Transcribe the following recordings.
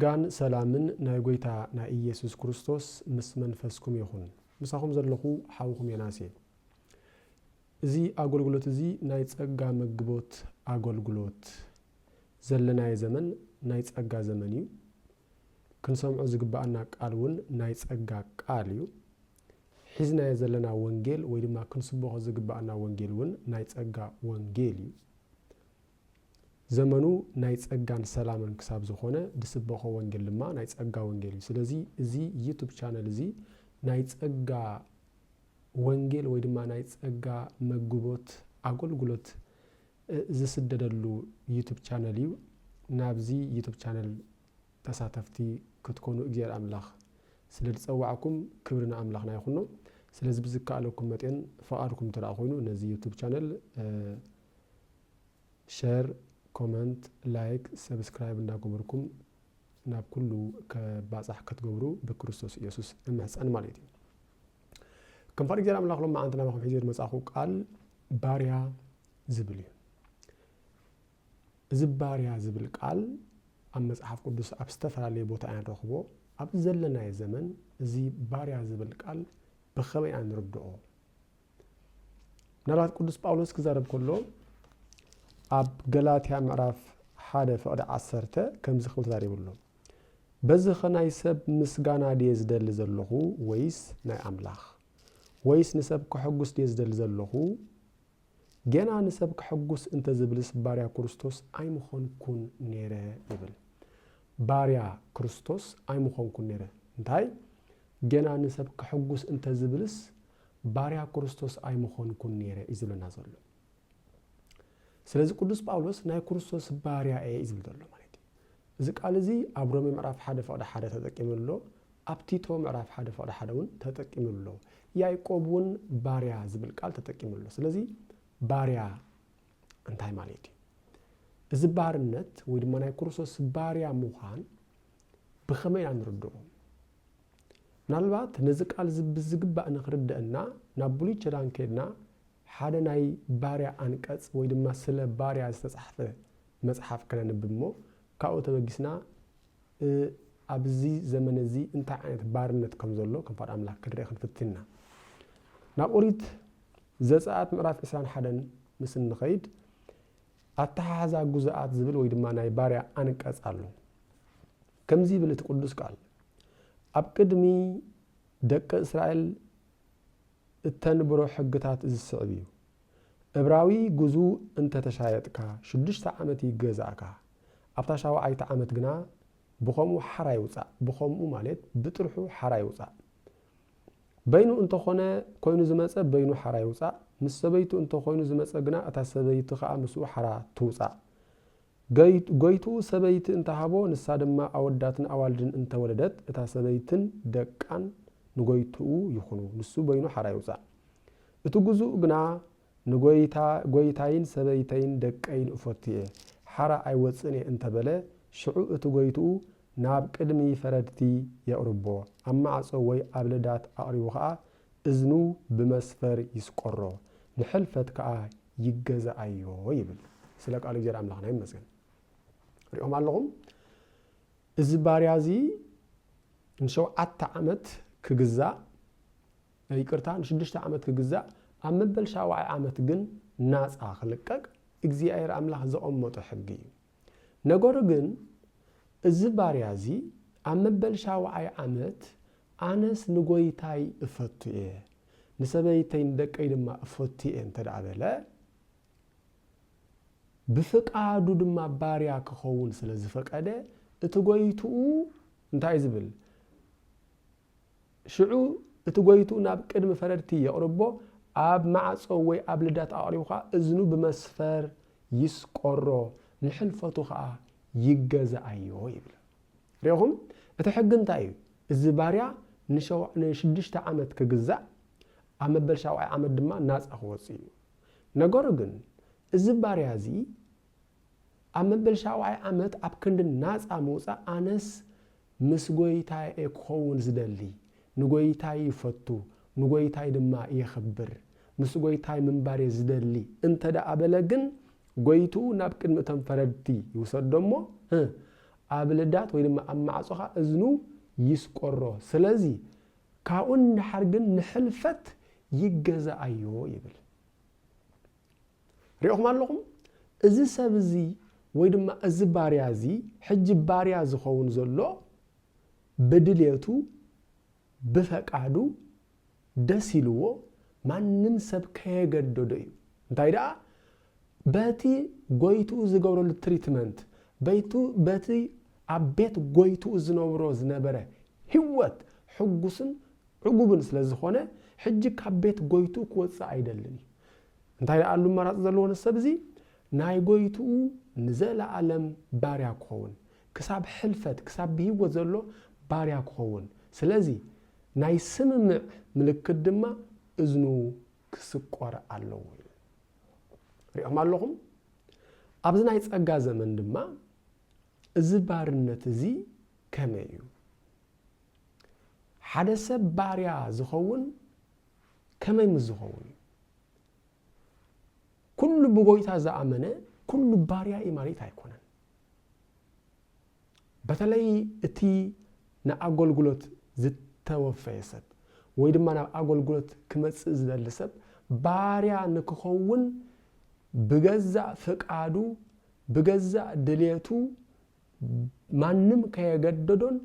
ጸጋን ሰላምን ናይ ጎይታ ናይ ኢየሱስ ክርስቶስ ምስ መንፈስኩም ይኹን ምሳኹም ዘለኹ ሓውኹም የናሴ እዚ አገልግሎት እዚ ናይ ጸጋ መግቦት አገልግሎት ዘለናይ ዘመን ናይ ጸጋ ዘመን እዩ ክንሰምዖ ዝግባአና ቃልውን ናይ ጸጋ ቃል እዩ ሒዝናይ ዘለና ወንጌል ወይ ድማ ክንስብሖ ዝግባአና ወንጌልውን ናይ ጸጋ ወንጌል እዩ ዘመኑ ናይ ጸጋን ሰላምን ክሳብ ዝኾነ ድስብሖ ወንጌል ድማ ናይ ጸጋ ወንጌል እዩ ስለዚ እዚ ዩቲዩብ ቻናል እዚ ናይ ጸጋ ወንጌል ወይ ድማ ናይ ጸጋ መግቦት አገልግሎት ዝስደደሉ ዩቲዩብ ቻናል እዩ ናብዚ ዩቲዩብ ቻናል ተሳተፍቲ ክትኮኑ እግዚአብሔር አምላኽ ስለዝጸዋዕኩም ክብርና አምላኽና ይኹን ስለዚህ ብዝካለኩም መጠን ፈቃድኩም ተራ ኮይኑ ነዚ ዩቲዩብ ቻናል ሼር ኮሜንት ላይክ ሰብስክራይብ እንዳገበርኩም ናብ ኩሉ ከባጻሕ ክትገብሩ በክርስቶስ ኢየሱስ እምሕፀን ማለት እዩ ከም ፈቃድ እግዚአብሔር አምላኽ ሎማ አንተና ማኹም ሒዘር መጻኹ ቃል ባሪያ ዝብል እዩ እዚ ባሪያ ዝብል ቃል ኣብ መጽሐፍ ቅዱስ ኣብ ዝተፈላለዩ ቦታ አንረኽቦ ኣብ ዘለናይ ዘመን እዚ ባሪያ ዝብል ቃል ብኸመይ አንርድኦ ምናልባት ቅዱስ ጳውሎስ ክዛረብ ከሎ ኣብ ገላትያ ምዕራፍ 1 ፍቅዲ 10 ከምዚ ክብል ተዛሪቡሎ በዚ ኸናይ ሰብ ምስጋና ድየ ዝደሊ ዘለኹ ወይስ ናይ አምላኽ ወይስ ንሰብ ክሕጉስ ድየ ዝደሊ ዘለኹ ገና ንሰብ ክሕጉስ እንተ ዝብልስ ባሪያ ክርስቶስ ኣይምኾንኩን ነይረ ይብል ባሪያ ክርስቶስ ኣይምኾንኩን ነይረ እንታይ ገና ንሰብ ክሕጉስ እንተ ዝብልስ ባሪያ ክርስቶስ ኣይምኾንኩን ነይረ ይዝብለና ዘሎ ስለዚህ ቅዱስ ጳውሎስ ናይ ክርስቶስ ባሪያ ይዝብል ዘሎ ማለት እዩ እዚ ቃል እዚ ኣብ ሮሜ ምዕራፍ 1 ፍቅዲ 1 ተጠቂሙሎ ኣብ ቲቶ ምዕራፍ 1 ፍቅዲ 1 ውን ተጠቂሙሎ ያዕቆብ ውን ባሪያ ዝብል ቃል ተጠቂሙሎ ስለዚህ ባሪያ እንታይ ማለት እዩ እዚ ባርነት ወይ ድማ ናይ ክርስቶስ ባሪያ ምዃን ብኸመይ አንርድኦ ምናልባት ነዚ ቃል ዝግባእ ንኽርድአና ናብ ብሉይ ኪዳን ከድና ሓደ ናይ ባሪያ አንቀጽ ወይ ድማ ስለ ባሪያ ዝተጻሕፈ መጽሐፍ ከነንብሞ ካብኡ ተበጊስና ኣብዚ ዘመን እዚ እንታይ ዓይነት ባርነት ከም ዘሎ ከም ፈቃድ አምላኽ ክድረይ ክንፍትና ናብ ኦሪት ዘጸአት ምዕራፍ 21 ምስ እንኸይድ አተሓሓዛ ጉዛኣት ዝብል ወይ ድማ ናይ ባሪያ አንቀጽ ኣሎ ከምዚ ይብል እቲ ቅዱስ ቃል ኣብ ቅድሚ ደቀ እስራኤል እተንብሮ ሕግታት ዝስዕብ እዩ ዕብራዊ ጉዙ እንተ ተሻየጥካ 6 ዓመት ይገዛእካ ኣብታ 7ተ ዓመት ግና ብኸምኡ ሓራ ይውፃእ ብኸምኡ ማለት ብጥርሑ ሓራ ይውፃእ በይኑ እንተኾነ ኮይኑ ዝመፀ በይኑ ሓራ ይውፃእ ምስ ሰበይቱ እንተ ኮይኑ ዝመፀ ግና እታ ሰበይቲ ከዓ ምስኡ ሓራ ትውፃእ ጎይቱ ሰበይቲ እንተሃቦ ንሳ ድማ ኣወዳትን ኣዋልድን እንተወለደት እታ ሰበይትን ደቃን ንጎይቱኡ ይኹኑ ንሱ በይኑ ሓራ ይውፃእ እቲ ጉዙእ ግና ንጎይታይን ሰበይተይን ደቀይን እፈትየ ሓራ ኣይወፅን እንተበለ ሽዑ እቲ ጎይቱኡ ናብ ቅድሚ ፈረድቲ የቕርቦ ኣብ ማዕጾ ወይ ኣብ ልዳት ኣቕሪቡ ከዓ እዝኑ ብመስፈር ይስቆሮ ንሕልፈት ከዓ ይገዛኣዮ ይብል ስለ ቃሉ እግዚአብሔር አምላኽና ይመስገን ሪኦም ኣለኹም እዚ ባሪያ እዚ ን7 ዓመት ክግዛእ ይቅርታ ን6 ዓመት ክግዛእ ኣብ መበል 7 ዓመት ግን ናፃ ክልቀቅ እግዚአብሔር አምላኽ ዘቐመጦ ሕጊ እዩ ነገሩ ግን እዚ ባሪያ እዚ ኣብ መበል 7 ዓመት ኣነስ ንጎይታይ እፈትየ ንሰበይተይ ደቀይ ድማ እፈትየ እንተዳበለ ብፍቃዱ ድማ ባሪያ ክኸውን ስለ ዝፈቀደ እቲ ጎይቱኡ እንታይ ዝብል ሽዑ እቲ ጎይቱኡ ናብ ቅድሚ ፈረድቲ የቕርቦ ኣብ ማዕጾ ወይ ኣብ ልዳት ኣቕሪቡኻ እዝኑ ብመስፈር ይስቆሮ ንሕልፈቱ ከዓ ይገዛኣዮ ይብል ሪኢኹም እቲ ሕጊ እንታይ እዩ እዚ ባሪያ ን6 ዓመት ክግዛእ ኣብ መበል 7 ዓመት ድማ ናፃ ክወፅእ እዩ ነገሩ ግን እዚ ባሪያ እዚ ኣብ መበል 7 ዓመት ኣብ ክንዲ ናፃ ምውፃእ ኣነስ ምስ ጎይታይ ክኸውን ዝደሊ ንጎይታይ ይፈቱ ንጎይታይ ድማ የኽብር ምስ ጎይታይ ምንባር ዝደሊ እንተዳኣበለ ግን ጎይቱ ናብ ቅድሚ እቶም ፈረድቲ ይውሰዶሞ አብልዳት ወይ ድማ አማዓጾኻ እዝኑ ይስቆሮ ስለዚህ ካኡን ንሓርግን ንሕልፈት ይገዛአዮ ይብል ሪኦም ኣለኹም እዚ ሰብ እዚ ወይ ድማ እዚ ባርያ እዚ ሕጂ ባርያ ዝኸውን ዘሎ በድልየቱ በፈቃዱ ደስ ይልዎ ማንም ሰብ ከየገደዶ እዩ እንታይ ዳ በቲ ጎይቱ ዝገብረሉ ትሪትመንት በቲ አቤት ጎይቱ ዝነብሮ ዝነበረ ህይወት ሕጉስን ዕጉብን ስለዝኾነ ሕጂ ካብ ጎይቱ ክወፅእ አይደልን እንታይ ዳ አሉ መራጽ ዘለዎ ሰብ እዚ ናይ ጎይቱ ንዘላለም ባርያ ክኸውን ክሳብ ሕልፈት ክሳብ ህይወት ዘሎ ባርያ ክኸውን ስለዚህ ናይ ስምምዕ ምልክት ድማ እዝኑ ክስቆረ ኣለዎ ሪኦም ኣለኹም ኣብዚ ናይ ጸጋ ዘመን ድማ እዚ ባርነት እዚ ከመይ እዩ ሓደ ሰብ ባርያ ዝኸውን ከመይ ምዝኸውን ኩሉ ብጎይታ ዝኣመነ ኩሉ ባርያ ማለት ኣይኮነን በተለይ እቲ ንኣገልግሎት ዝተወፈየ ሰብ ወይ ድማ ናብ ኣገልግሎት ክመጽእ ዝደሊ ሰብ ባርያ ንክኸውን ብገዛእ ፍቃዱ ብገዛእ ድልየቱ ማንም ከየገደዶን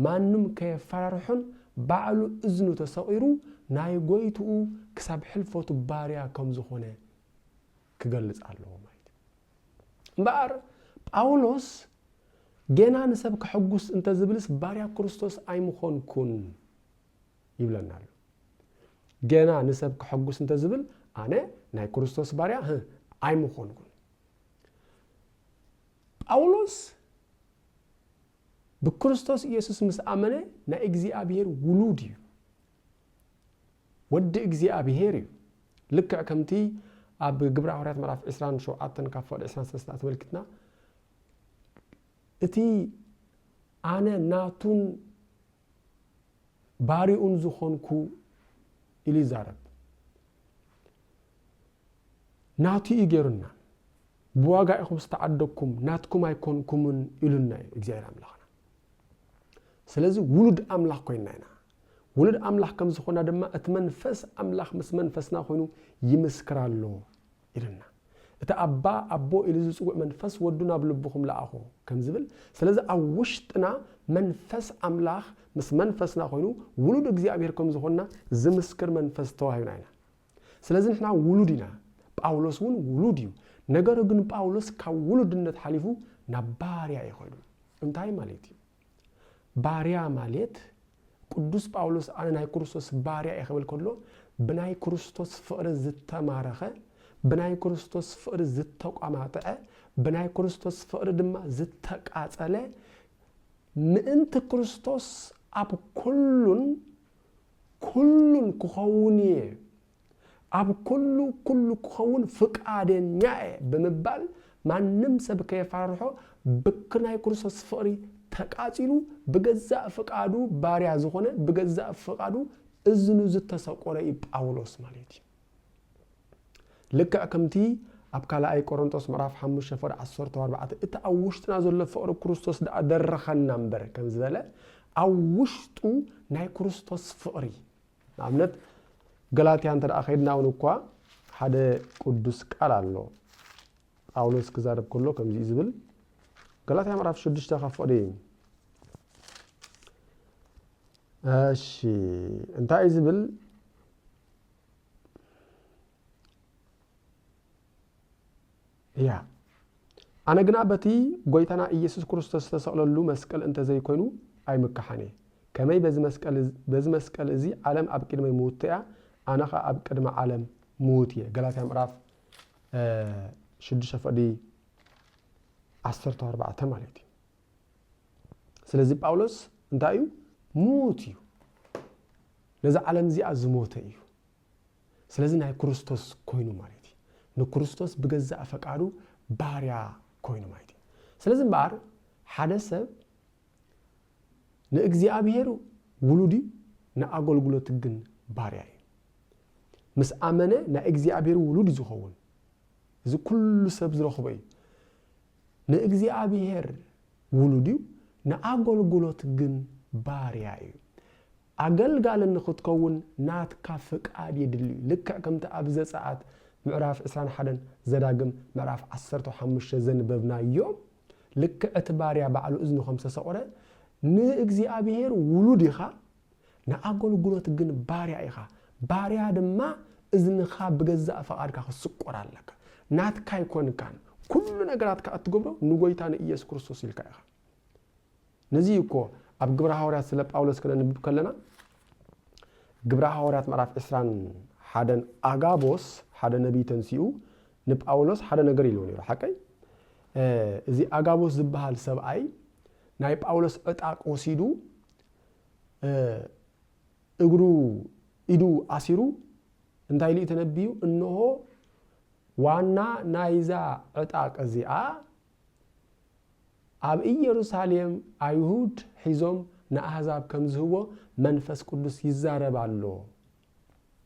ማንም ከየፈራርሖን ባዕሉ እዝኑ ተሰቂሩ ናይ ጎይቱ ክሳብ ሕልፈቱ ባርያ ከም ዝኾነ ክገልጽ ኣለዎ ማለት እምበር ጳውሎስ ገና ንሰብ ክሕጉስ እንተ ዝብልስ ባርያ ክርስቶስ ኣይምኾንኩን ይብለና ኣሎ ገና ንሰብ ክሕጉስ እንተ ዝብል ኣነ ናይ ክርስቶስ ባርያ ኣይምኾንኩን ጳውሎስ በክርስቶስ ኢየሱስ ምስ ኣመነ ናይ እግዚአብሔር ውሉድ እዩ ወዲ እግዚአብሔር እዩ ልክዕ ከምቲ ኣብ ግብረ ሐዋርያት ምዕራፍ 27 ካብ 23 ተመልክትና እቲ ኣነ ናቱን ባሪኡን ዝኾንኩ ኢሉ ይዛረብ ናቱ ይገሩና ብዋጋ ኢኹም ዝተዓደኩም ናትኩም ኣይኮንኩምን ኢሉና እግዚአብሔር ኣምላኽና ስለዚህ ውሉድ ኣምላኽ ኮይና ኢና ውሉድ ኣምላኽ ከም ዝኾና ድማ እቲ መንፈስ ኣምላኽ ምስ መንፈስና ኮይኑ ይምስክራሎ ኢልና እቲ ኣቦ ኢሉ ዝጽውዕ መንፈስ ወዱ ናብ ልብኹም ለኣኹ ከም ዝብል ስለዚህ ኣብ ውሽጥና መንፈስ ኣምላኽ ምስ መንፈስና ኮይኑ ውሉድ እግዚአብሔር ከም ዝኾና ዝምስክር መንፈስ ተዋሂብና ኢና ስለዚህ ንሕና ውሉድ ኢና ጳውሎስ እውን ውሉድ እዩ ነገሩ ግን ጳውሎስ ካብ ውሉድነት ሓሊፉ ናብ ባርያ ይኸይዱ እንታይ ማለት እዩ ባርያ ማለት ቅዱስ ጳውሎስ ኣነ ናይ ክርስቶስ ባርያ ይኸብል ከሎ ብናይ ክርስቶስ ፍቅሪ ዝተማረኸ ብናይ ክርስቶስ ፍቅሪ ዝተቋማጠዐ ብናይ ክርስቶስ ፍቅሪ ድማ ዝተቃጸለ ምእንቲ ክርስቶስ ኣብ ኩሉን ክኸውን ኣብ ኩሉ ክኸውን ፍቃደኛ ብምባል ማንም ሰብ ከየፈራርሖ ብክናይ ክርስቶስ ፍቅሪ ተቃጺሉ ብገዛእ ፍቃዱ ባርያ ዝኾነ ብገዛእ ፍቃዱ እዝኑ ዝተሰቆረ ጳውሎስ ማለት እዩ ልክዕ ከምቲ ኣብ ካልኣይ ቆሮንቶስ ምዕራፍ 5:14 እቲ ኣብ ውሽጥና ዘሎ ፍቅሪ ክርስቶስ ደረኸና እምበር ከም ዝበለ ኣብ ውሽጡ ናይ ክርስቶስ ፍቅሪ ንኣብነት ገላትያ እንተ ደኣ ኸይድና እውን እኳ ሓደ ቅዱስ ቃል ኣሎ ጳውሎስ ክዛረብ ከሎ ከምዚ ዝብል ገላትያ ምዕራፍ 6 ከፍቅዲ እሺ እንታይ ዝብል ያ ኣነ ግና በቲ ጎይታና ኢየሱስ ክርስቶስ ተሰቅለሉ መስቀል እንተ ዘይኮይኑ ኣይምካሓነ ከመይ በዚ መስቀል እዚ ዓለም ኣብ ቅድመይ ምውትያ ኣነ ኸ ኣብ ቅድመ ዓለም ምውትየ ገላትያ ምዕራፍ 6:14 ማለት እዩ ስለዚህ ጳውሎስ እንታይ እዩ موت እዩ ነዛ ዓለም እዚኣ ዝሞተ እዩ ስለዚህ ናይ ክርስቶስ ኮይኑ ማለት እዩ ንክርስቶስ ብገዛእ ፈቃዱ ባርያ ኮይኑ ማለት እዩ ስለዚህ ባር ሓደ ሰብ ንእግዚአብሔር ውሉድ ንኣገልግሎት ግን ባርያ እዩ ምስ ኣመነ ንእግዚአብሔር ውሉድ ዝኸውን እዚ ኩሉ ሰብ ዝረኽቦ እዩ ንእግዚአብሔር ውሉድ ንኣገልግሎት ግን ባርያ እዩ ኣገልጋል ንኽትከውን ናትካ ፍቃድ ይድሊ ልክዕ ከምቲ ኣብ ዘጸአት ምዕራፍ 21 ዘዳግም ምዕራፍ 15 ዘንበብናዮ ልክዕ እቲ ባርያ ባዕሉ እዝኑ ከም ተሰቆረ ንእግዚአብሔር ውሉድ ኢኻ ንኣገልግሎት ግን ባርያ ኢኻ ባርያ ድማ እዝንኻ ብገዛእ ፈቃድካ ክስቆር ኣለካ ናትካ ይኮንካን ኩሉ ነገራትካ እትገብሮ ንጎይታ ንኢየሱስ ክርስቶስ ኢልካ ኢኻ ነዚ እኮ ኣብ ግብረ ሐዋርያት ስለ ጳውሎስ ከነንብብ ከለና ግብረ ሐዋርያት ምዕራፍ 21 ኣጋቦስ ሓደ ነቢይ ተንሲኡ ንጳውሎስ ሓደ ነገር ኢልዎ ነይሩ ሓቀይ እዚ ኣጋቦስ ዝበሃል ሰብኣይ ናይ ጳውሎስ ዕጣቅ ወሲዱ እግሩ ኢዱ ኣሲሩ እንታይ ኢሉ ተነብዩ እንሆ ዋና ናይዛ ዕጣቅ እዚኣ ኣብ ኢየሩሳሌም አይሁድ ሒዞም ንኣሕዛብ ከም ዝህቦ መንፈስ ቅዱስ ይዛረብ ኣሎ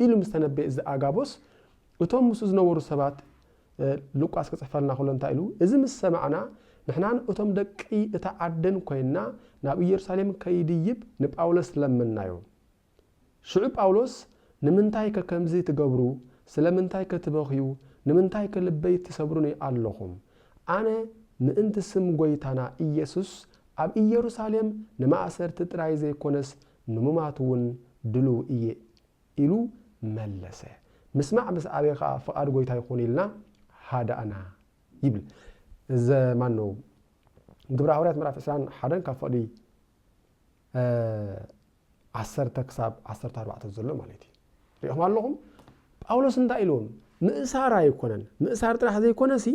ኢሉ ምስተነበየ እዚ ኣጋቦስ እቶም ምስ ዝነበሩ ሰባት ሉቃስ ከጽፈልና ከሎ እንታይ ኢሉ እዚ ምስ ሰማዕና ንሕናን እቶም ደቂ እታ ዓደን ኮይና ናብ ኢየሩሳሌም ከይድይብ ንጳውሎስ ለመናዮ ሽዑ ጳውሎስ ንምንታይ ከምዚ ትገብሩ ስለምንታይ ከትበኽዩ ንምንታይ ከልበይ ትሰብሩኒ ኣለኹም ኣነ ምእንቲ ስም ጎይታና ኢየሱስ ኣብ ኢየሩሳሌም ንማእሰርቲ ጥራይ ዘይኮነስ ንሙማት እውን ድሉው እየ ኢሉ መለሰ ምስማዕ ምስ ኣበኻ ፍቃድ ጎይታ ይኹን ኢልና ሃዳኣና ይብል እዚ ማን ነው ግብረ ሐዋርያት ምዕራፍ 21 ካብ ፈቅዲ 10 ክሳብ 14 ዘሎ ማለት እዩ ሪኦም ኣለኹም ጳውሎስ እንታይ ኢሎም ምእሳር ኣይኮነን ምእሳር ጥራሕ ዘይኮነሲ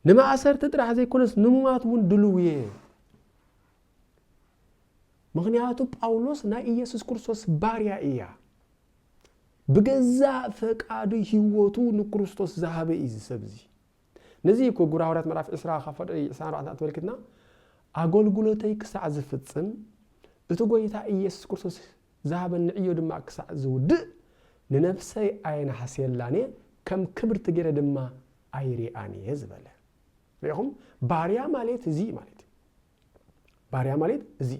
ንማእሰርቲ ጥራሕ ዘይኮነስ ንሙማት እውን ድሉው እየ ምክንያቱ ጳውሎስ ናይ ኢየሱስ ክርስቶስ ባርያ እያ ብገዛእ ፈቃዱ ህይወቱ ንክርስቶስ ዝሃበ እዩ ሰብዚ ነዚ እኮ ግብረ ሐዋርያት ምዕራፍ 20 ካብ ፈቅዲ 24 ተመልክትና ኣገልግሎተይ ክሳዕ ዝፍጽም እቲ ጎይታ ኢየሱስ ክርስቶስ ዝሃበኒ ዕዮ ድማ ክሳዕ ዝውድእ ንነፍሰይ ኣይንሓስየላኔ ከም ክብርቲ ገይረ ድማ ኣይሪኣኒ ዝበለ ሪኹም ባርያ ማለት እዚ ማለት ባርያ ማለት እዚ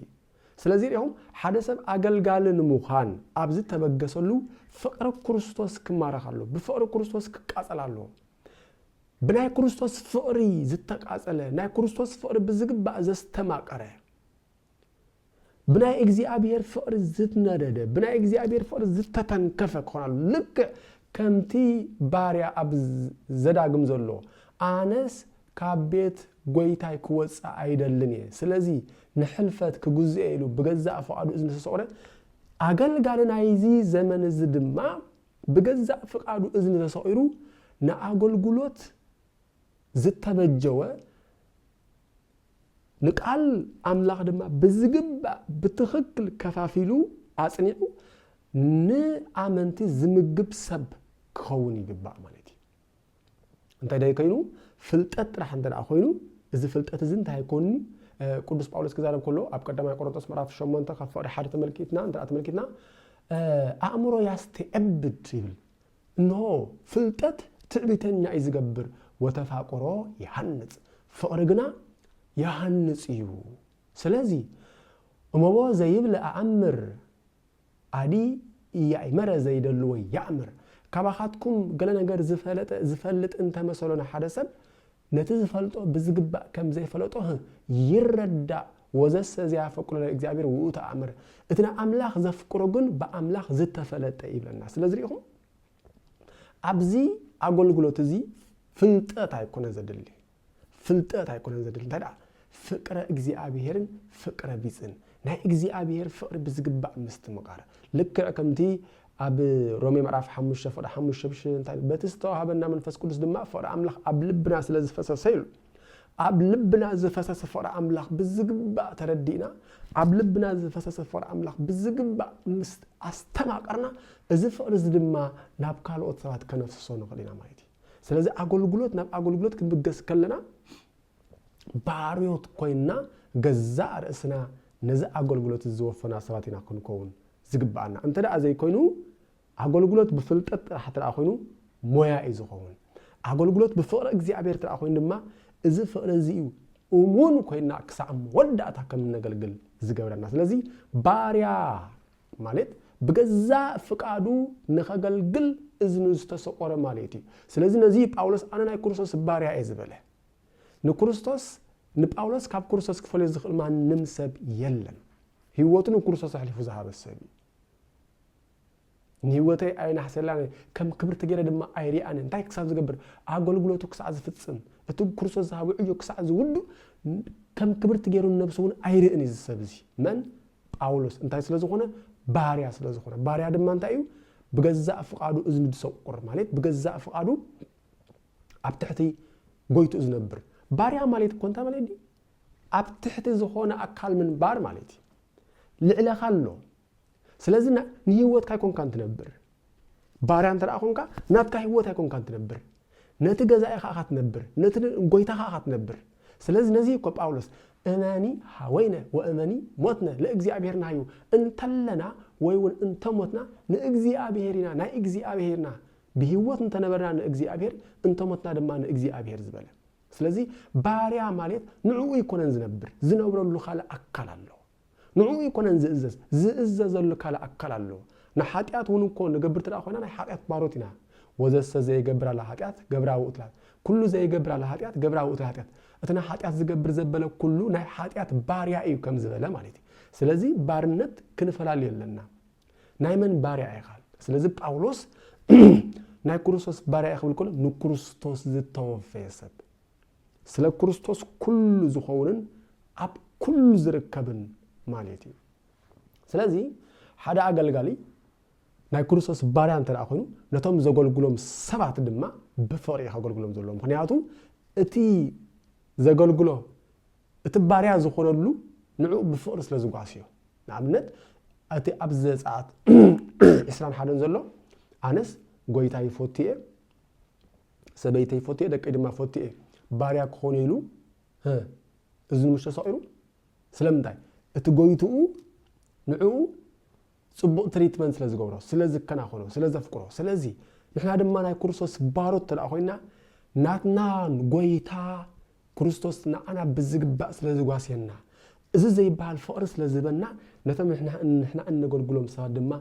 ስለዚ ሪኹም ሓደ ሰብ ኣገልጋሊ ንምዃን ኣብዚ ተበገሰሉ ፍቅሪ ክርስቶስ ክማረኻሉ ብፍቅሪ ክርስቶስ ክቃጸላሉ ብናይ ክርስቶስ ፍቅሪ ዝተቃጸለ ናይ ክርስቶስ ፍቅሪ ብዝግባእ ዘስተማቀረ ብናይ እግዚአብሔር ፍቅሪ ዝትነደደ ብናይ እግዚአብሔር ፍቅሪ ዝተተንከፈ ክኾናሉ ልክ ከምቲ ባርያ ኣብ ዘዳግም ዘሎ ኣነስ ካብ ቤት ጎይታይ ክወፅእ ኣይደልን እየ ስለዚ ንሕልፈት ክጉዝእ ኢሉ ብገዛእ ፈቃዱ እዝኒ ተሰቆረ ኣገልጋሊ ናይዚ ዘመን እዚ ድማ ብገዛእ ፈቃዱ እዝኒ ተሰቂሩ ንኣገልግሎት ዝተበጀወ ንቃል ኣምላኽ ድማ ብዝግባእ ብትኽክል ከፋፊሉ ኣጽኒዑ ንኣመንቲ ዝምግብ ሰብ ክኸውን ይግባእ ማለት እዩ እንታይ ደይ ኮይኑ ፍልጠት ጥራሕ እንተዳ ኮይኑ እዚ ፍልጠት እዚ እንታይ ይኮኒ ቅዱስ ጳውሎስ ክዛረብ ከሎ ኣብ ቀዳማይ ቆሮንቶስ ምዕራፍ 8 ካብ ፈቅዲ 1 ተመልኪትና እንተዳ ተመልኪትና ኣእምሮ ያስተዕብድ ይብል እንሆ ፍልጠት ትዕቢተኛ እዩ ዝገብር ወተፋቆሮ ይሃንጽ ፍቅሪ ግና يهنጽ እዩ ስለዚህ እመቦ ዘይብል ኣእምር ኣዲ ያእመረ ዘይደሉ ወይ ያእምር ካባኻትኩም ገለ ነገር ዝፈልጥ እንተመሰሎና ሓደ ሰብ ነቲ ዝፈልጦ ብዝግባእ ከም ዘይፈለጦ ይረዳእ ወዘሰ ዝያፈቅሮ ለእግዚአብሔር ውእቱ ኣእምር እትና ኣምላኽ ዘፍቅሮ ግን በኣምላኽ ዝተፈለጠ ይብለና ስለዚህ ሪኹም ኣብዚ ኣገልግሎት እዚ ፍልጠት ኣይኮነን ዘድሊ ፍልጠት ኣይኮነን ዘድሊ እንታይ ደኣ ፍቅረ እግዚአብሔርን ፍቅረ ቢጽን ናይ እግዚአብሔር ፍቅሪ ብዝግባእ ምስትምቃር ልክዕ ከምቲ ኣብ ሮሜ ምዕራፍ 5 ፍቅሪ 5 እንታይ በተስተዋሃበና መንፈስ ቅዱስ ድማ ፍቅሪ ኣምላኽ ኣብ ልብና ስለ ዝፈሰሰ ኢሉ ኣብ ልብና ዝፈሰሰ ፍቅሪ ኣምላኽ ብዝግባእ ተረዲእና ኣብ ልብና ዝፈሰሰ ፍቅሪ ኣምላኽ ብዝግባእ ምስ ኣስተማቀርና እዚ ፍቅሪ እዚ ድማ ናብ ካልኦት ሰባት ከነፍስሶ ንኽእል ኢና ማለት እዩ ስለዚ ኣገልግሎት ናብ ኣገልግሎት ክንብገስ ከለና ባርዮት ኮይና ገዛእ ርእስና ነዚ ኣገልግሎት ዝወፈና ሰባት ኢና ክንከውን ዝግባአና እንተዳ ዘይኮይኑ ኣገልግሎት ብፍልጠት ጥራሕ ጥራ ኮይኑ ሞያ እዩ ዝኸውን ኣገልግሎት ብፍቅሪ እግዚአብሔር ጥራ ኮይኑ ድማ እዚ ፍቅሪ እዚ እዩ እሙን ኮይና ክሳዕ ወዳእታ ከም ነገልግል ዝገብረና ስለዚ ባርያ ማለት በገዛ ፍቃዱ ንኸገልግል እዝኑ ዝተሰቆረ ማለት እዩ ስለዚ ነዚ ጳውሎስ ኣነ ናይ ክርስቶስ ባርያ እየ ዝበለ ንክርስቶስ ንጳውሎስ ካብ ክርስቶስ ክፈልዮ ዝኽእል ማንም ሰብ የለን ህይወቱ ንክርስቶስ ኣሕሊፉ ዝሃበ ሰብ ንህይወተይ ኣይናሕሰላነ ከም ክብርቲ ገይረ ድማ ኣይሪኣነ እንታይ ክሳብ ዝገብር ኣገልግሎቱ ክሳዕ ዝፍጽም እቲ ክርስቶስ ዝሃበ ዕዮ ክሳዕ ዝውዱ ከም ክብርቲ ገይሩ ነብሱ እውን ኣይርእን እዚ ሰብ እዚ መን ጳውሎስ እንታይ ስለ ዝኾነ ባርያ ስለ ዝኾነ ባርያ ድማ እንታይ እዩ በገዛእ ፍቃዱ እዝኑ ዝሰቁር ማለት በገዛእ ፍቃዱ ኣብ ትሕቲ ጎይቱ ዝነብር ባርያ ማለት እኮ እንታይ ማለት እዩ ኣብ ትሕቲ ዝኾነ ኣካል ምንባር ማለት እዩ ልዕለኻ ኣሎ ስለዚ ንህይወትካ ይኮንካ ትነብር ባርያ እንተደኣ ኮንካ ናትካ ህይወት ኣይኮንካ ትነብር ነቲ ገዛኢኻ ኢኻ ትነብር ነቲ ጎይታኻ ኢኻ ትነብር ስለዚ ነዚ እኮ ጳውሎስ እመኒ ሃወይነ ወእመኒ ሞትነ ለእግዚአብሔርና እዩ እንተለና ወይ እውን እንተሞትና ንእግዚአብሔርና ናይ እግዚአብሔርና ብህይወት እንተነበርና ንእግዚአብሔር እንተሞትና ድማ ንእግዚአብሔር ዝበለ ስለዚ ባርያ ማለት ንዕኡ ይኮነን ዝነብር ዝነብረሉ ካለ ኣካል ኣሎ ንዕኡ ይኮነን ዝእዘዘሉ ካለ ኣካል ኣሎ ንሓጢአት እውን እኮ ንገብር ትደኣ ኮይና ናይ ሓጢአት ባሮት ኢና ወዘሰ ዘይገብር አለ ሓጢአት ገብራዊ እትላት ኩሉ ዘይገብር አለ ሓጢአት ገብራዊ እትላት እተና ሓጢአት ዝገብር ዘበለ ኩሉ ናይ ሓጢአት ባርያ እዩ ከም ዝበለ ማለት እዩ ስለዚ ባርነት ክንፈላል የለና ናይ መን ባርያ ይኻል ስለዚ ጳውሎስ ናይ ክርስቶስ ባርያ ይኽብል ኮሎ ንክርስቶስ ዝተወፈየ ሰብ ስለ ክርስቶስ ኩሉ ዝኾውንን ኣብ ኩሉ ዝርከብን ማለት እዩ ስለዚ ሓደ ኣገልጋሊ ናይ ክርስቶስ ባርያ እንተደኣ ኮይኑ ነቶም ዘገልግሎም ሰባት ድማ ብፍቕሪ ከገልግሎም ዘሎ ምክንያቱ እቲ ዘገልግሎ እቲ ባርያ ዝኾነሉ ንዕኡ ብፍቕሪ ስለ ዝጓስዮ ንኣብነት እቲ ኣብ ዘፀኣት 21 ዘሎ ኣነስ ጎይታይ ፎቲኤ ሰበይተይ ፎቲኤ ደቀይ ድማ ፎቲኤ ባርያ ክኾነ ኢሉ እዝኑ ምሽ ተሰቂሩ ስለምንታይ እቲ ጎይትኡ ንዕኡ ጽቡቕ ትሪትመንት ስለ ዝገብሮ ስለ ዝከናኸኖ ስለ ዘፍቅሮ ስለዚ ንሕና ድማ ናይ ክርስቶስ ባሮት ተደኣ ኮይና ናትና ጎይታ ክርስቶስ ንዓና ብዝግባእ ስለ ዝጓስየና እዚ ዘይበሃል ፍቕሪ ስለ ዝበና ነቶም ንሕና እንገልግሎም ሰባት ድማ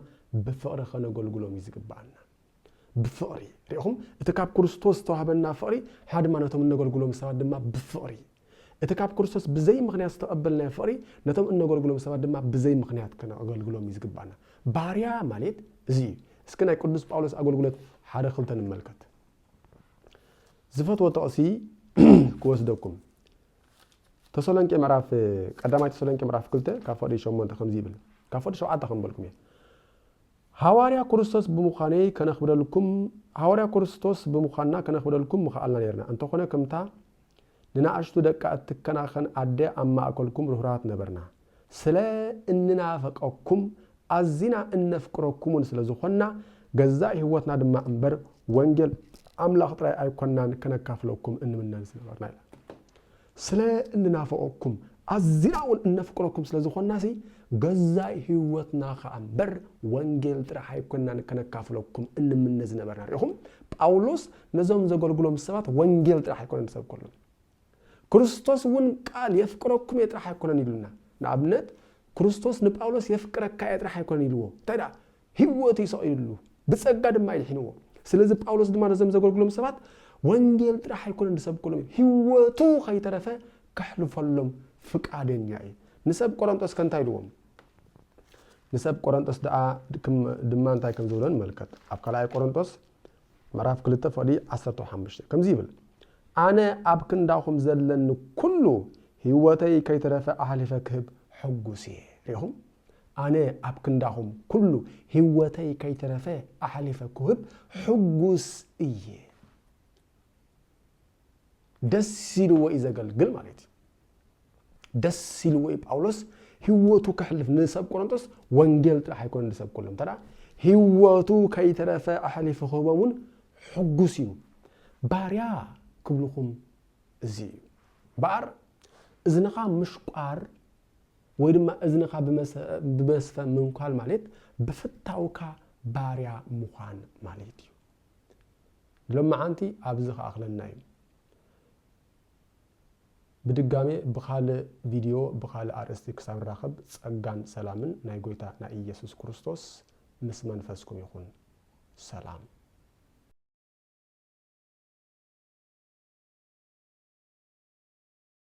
ብፍቕሪ ከነገልግሎም እዩ ዝግባአና ብፍቕሪ ሪኢኹም እቲ ካብ ክርስቶስ ዝተዋህበና ፍቕሪ ሓደ ድማ ነቶም እንገልግሎም ሰባት ድማ ብፍቕሪ እቲ ካብ ክርስቶስ ብዘይ ምኽንያት ዝተቐበልና ፍቕሪ ነቶም እንገልግሎም ሰባት ድማ ብዘይ ምኽንያት ከነገልግሎም እዩ ዝግባአና ባርያ ማለት እዚ እስኪ ናይ ቅዱስ ጳውሎስ ኣገልግሎት ሓደ ክልተ ንመልከት ዝፈትዎ ጥቕሲ ክወስደኩም ተሰሎንቄ ምዕራፍ ቀዳማይ ተሰሎንቄ ምዕራፍ 2 ካብ ፈቅዲ 8 ከምዚ ይብል ካብ ፈቅዲ 7 ክንበልኩም እየ ሐዋርያ ክርስቶስ ብምዃነይ ከነኽብረልኩም ሐዋርያ ክርስቶስ ብምዃንና ከነኽብረልኩም ምኽኣልና ነርና እንተኾነ ከምታ ንናኣሽቱ ደቃ እትከናኸን ኣደ ኣብ ማእከልኩም ርህራት ነበርና ስለ እንናፈቀኩም ኣዚና እነፍቅረኩምን ስለ ዝኾንና ገዛእ ህይወትና ድማ እምበር ወንጌል ኣምላኽ ጥራይ ኣይኮናን ከነካፍለኩም እንምነን ስለነበርና ኢላ ስለ እንናፈቀኩም ኣዚና እውን እነፍቅረኩም ስለ ዝኾንናሲ ገዛእ ህይወትና ከዓ እምበር ወንጌል ጥራይ ኣይኮናን ከነካፍለኩም እንምነ ዝነበርና ሪኢኹም ጳውሎስ ነዞም ዘገልግሎም ሰባት ወንጌል ጥራይ ኣይኮነን ዝሰብከሎም ክርስቶስ እውን ቃል የፍቅረኩም የጥራይ ኣይኮነን ኢሉና ንኣብነት ክርስቶስ ንጳውሎስ የፍቅረካ የጥራይ ኣይኮነን ኢልዎ ታይዳ ህይወቱ ይሰቂልሉ ብጸጋ ድማ ይልሕንዎ ስለዚ ጳውሎስ ድማ ነዞም ዘገልግሎም ሰባት ወንጌል ጥራይ ኣይኮነን ዝሰብከሎም ህይወቱ ከይተረፈ ከሕልፈሎም ፍቃደኛ እዩ ንሰብ ቆሮንጦስ ከንታይ ኢልዎም ንሰብ ቆሮንጦስ ድማ እንታይ ከም ዝብሎን መልከት ኣብ ካልኣይ ቆሮንጦስ ምዕራፍ 2 ፈቅዲ 15 ከምዚ ይብል ኣነ ኣብ ክንዳኹም ዘለኒ ኩሉ ህይወተይ ከይተረፈ ኣሕሊፈ ክህብ ሕጉስ እየ ሪኢኹም ኣነ ኣብ ክንዳኹም ኩሉ ህይወተይ ከይተረፈ ኣሕሊፈ ክህብ ሕጉስ እየ ደስ ኢልዎ እዩ ዘገልግል ማለት እዩ ደስ ኢልዎ እዩ ጳውሎስ ህይወቱ ከሕልፍ ንሰብ ቆሮንጦስ ወንጌል ጥራይ ኣይኮነን ዝሰብከሎም ተዳ ህይወቱ ከይተረፈ ኣሕሊፈ ክህቦምን ሕጉስ እዩ ባርያ ክብልኹም እዚ እዩ ባር እዝንኻ ምሽቋር ወይ ድማ እዝንኻ ብመስፈ ምንኳል ማለት ብፍታውካ ባርያ ምዃን ማለት እዩ ሎማዓንቲ ኣብዚ ከኣኽለና እዩ بدقامي بخال فيديو بخال أرستي كسام راخب ጸጋን ሰላምን ናይ ጎይታ ናይ ኢየሱስ ክርስቶስ ምስ መንፈስኩም ይኹን ሰላም